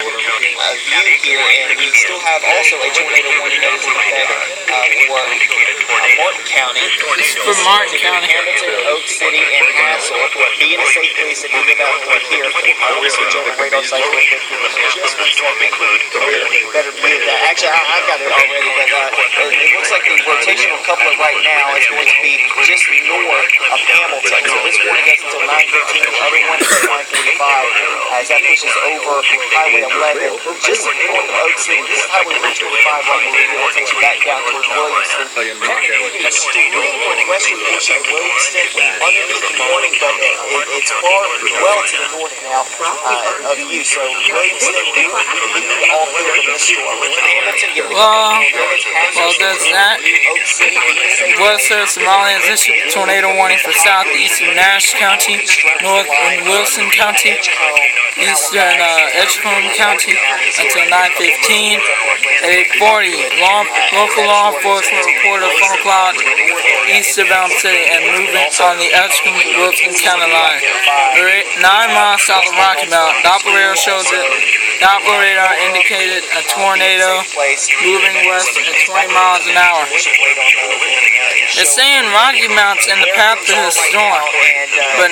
view here, and we still have also a tornado warning that is in effect for Martin County. This is for Martin County. Hamilton, Oak City, and Hassel. Be in a safe place if you live out here. We'll switch over radar sites real quick. Just one second. Better view of that. Actually, I've got it already, but it looks like the rotational coupler right now is going to be just north of Hamilton. So this warning goes until 9:15. The other one is at 9:45 as that pushes over Highway 11, just north of Oak City. This is Highway 325 right here. It takes you back down towards Williamston. Technically, it's streaming on the western portion of Williamston underneath the warning, but it's far well to the north now of you. So Williamston, all clear from this storm. Hamilton, give it well, there's that. Western Somalians issued tornado warning for southeastern Nash County, north in Wilson County, eastern EDGECOMBE County until 9:15. At 8:40, local law enforcement reported a phone cloud east of Elm City and movement on the EDGECOMBE-Wilson County line. 9 miles south of Rocky Mount, Doppler radar showed that Doppler radar indicated a tornado moving west at 20 miles an hour. They're saying Rocky Mount's in the path of the storm, but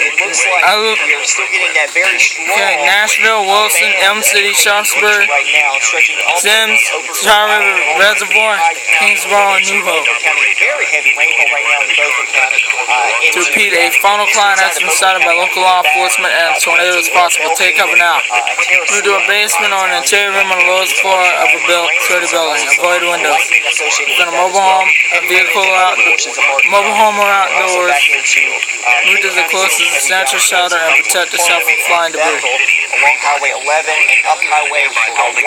okay, Nashville, Wilson, Elm City, SHARPSBURG, Sims, Star River, Reservoir, KINGSBORO, and New Hope. To repeat, a funnel cloud has been sighted by local law enforcement and a tornado is possible. Take cover now. Move to a basement or an interior room on the lowest floor of a building. Avoid windows. Within a mobile home, a vehicle or outdoors. Move to the closest central shelter and protect yourself from flying debris. Along Highway 11 and up Highway